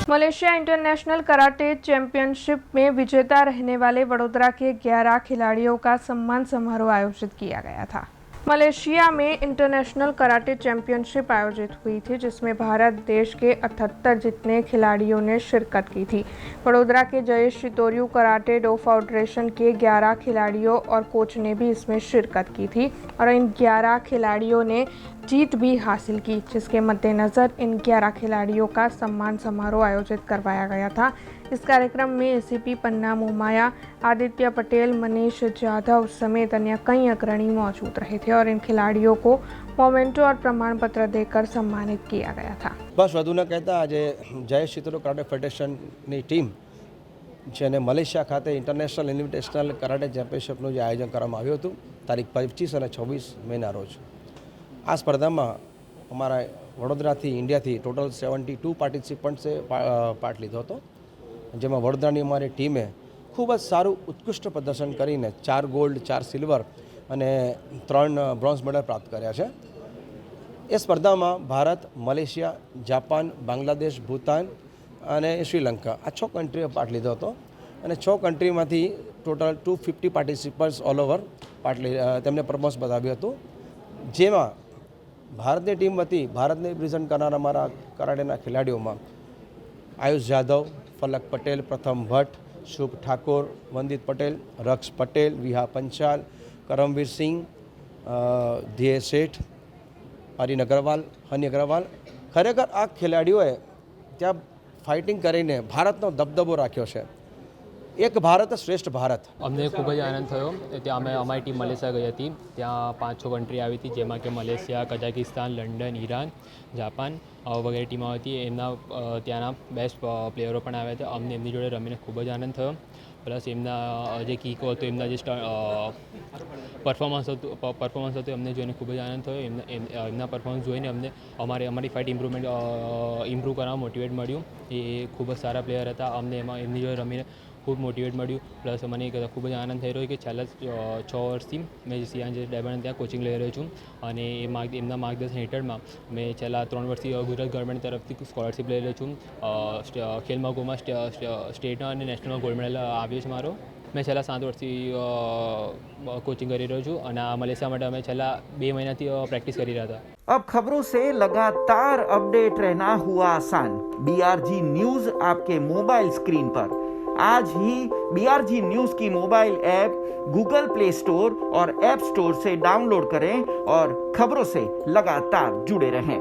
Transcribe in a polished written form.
Malaysia international karate championship में विजेता रहने वाले वडोदरा के 11 खिलाड़ियों का सम्मान समारोह आयोजित किया गया था। मलेशिया में इंटरनेशनल कराटे चैंपियनशिप आयोजित हुई थी, जिसमें भारत देश के 78 जितने खिलाड़ियों ने शिरकत की थी। वडोदरा के जयेश शितोरियू कराटे डो फेडरेशन के 11 खिलाड़ियों और कोच ने भी इसमें शिरकत की थी और इन 11 खिलाड़ियों ने जीत भी हासिल की, जिसके मद्देनज़र इन 11 खिलाड़ियों का सम्मान समारोह आयोजित करवाया गया था। इस कार्यक्रम में एसीपी पन्ना मोमाया, आदित्य पटेल, मनीष जाधव समेत अन्य कई अग्रणी मौजूद रहे थे और इन खिलाड़ियों को मोमेंटो और प्रमाण पत्र देकर सम्मानित किया गया था। बस વધુ ન કહેતા આજે જયેશ શિતોરિયુ કરાટે ફેડરેશનની ટીમ જેને મલેશિયા ખાતે ઇન્ટરનેશનલ ઇન્વિટેશનલ કરાટે ચેમ્પિયનશિપનું જે આયોજન કરવામાં આવ્યું હતું તારીખ 25 અને 26 મેના રોજ આ સ્પર્ધામાં અમારા વડોદરાથી ઇન્ડિયાથી ટોટલ 72 પાર્ટિસિપન્ટ્સે પાર્ટ લીધો હતો, જેમાં વડોદરાની અમારી ટીમે ખૂબ જ સારું ઉત્કૃષ્ટ પ્રદર્શન કરીને 4 ગોલ્ડ 4 સિલ્વર અને 3 બ્રોન્ઝ મેડલ પ્રાપ્ત કર્યા છે। એ સ્પર્ધામાં ભારત, મલેશિયા, જાપાન, બાંગ્લાદેશ, ભૂતાન અને શ્રીલંકા આ 6 કન્ટ્રીએ પાર્ટ લીધો હતો અને 6 કન્ટ્રીમાંથી ટોટલ 250 પાર્ટિસિપન્ટ્સ ઓલ ઓવર તેમને પરફોર્મન્સ બતાવ્યું હતું, જેમાં ભારતની ટીમ વતી ભારતને રિપ્રેઝન્ટ કરનાર અમારા કરાટેના ખેલાડીઓમાં આયુષ જાદવ, ફલક પટેલ, પ્રથમ ભટ્ટ, શુભ ઠાકોર, વંદિત પટેલ, રક્ષ પટેલ, વિહા પંચાલ, કરમવીર સિંહ, ધ્યેય શેઠ, હરિન અગ્રવાલ, હની અગ્રવાલ। ખરેખર આ ખેલાડીઓએ ત્યાં ફાઇટિંગ કરીને ભારતનો દબદબો રાખ્યો છે। એક ભારત શ્રેષ્ઠ ભારત। અમને ખૂબ જ આનંદ થયો। ત્યાં અમે અમારી ટીમ મલેશિયા ગઈ હતી, ત્યાં 5-6 કન્ટ્રી આવી હતી, જેમાં કે Malaysia, Kazakhstan, London, Iran, Japan વગેરે ટીમો હતી। એમના ત્યાંના બેસ્ટ પ્લેયરો પણ આવ્યા હતા। અમને એમની જોડે રમીને ખૂબ જ આનંદ થયો। પ્લસ એમના જે કિકો હતો, એમના જે પરફોર્મન્સ હતું અમને જોઈને ખૂબ જ આનંદ થયો। એમના પરફોર્મન્સ જોઈને અમને અમારી ફાઇટ ઇમ્પ્રૂવ કરવા મોટિવેટ મળ્યું। એ ખૂબ જ સારા પ્લેયર હતા। અમને એમની જોડે રમીને ખૂબ મોટિવેટ મળ્યું। પ્લસ મને ખૂબ જ આનંદ થઈ રહ્યો કે છેલ્લા 6 વર્ષથી મેં સિયાન જે ડાયમંડ ત્યાં કોચિંગ લઈ રહ્યો છું અને એમના માર્ગદર્શન હેઠળમાં મેં છેલ્લા 3 વર્ષથી ગુજરાત ગવર્મેન્ટ તરફથી સ્કોલરશિપ લઈ રહ્યો છું। ખેલ મહાકુંભમાં સ્ટેટનો અને નેશનલ ગોલ્ડ મેડલ આવ્યો છે મારો। मैं छेल्ला 7 વર્ષથી कोचिंग કરી રહ્યો છું અને આ મલેશિયા માટે અમે છેલ્લા 2 મહિનાથી પ્રેક્ટિસ કરી રહ્યા હતા। अब खबरों से लगातार अपडेट रहना हुआ आसान। बीआरजी न्यूज आपके मोबाइल स्क्रीन पर। आज ही बीआरजी न्यूज की mobile app Google play store और ऐप स्टोर से डाउनलोड करें और खबरों से लगातार जुड़े रहें।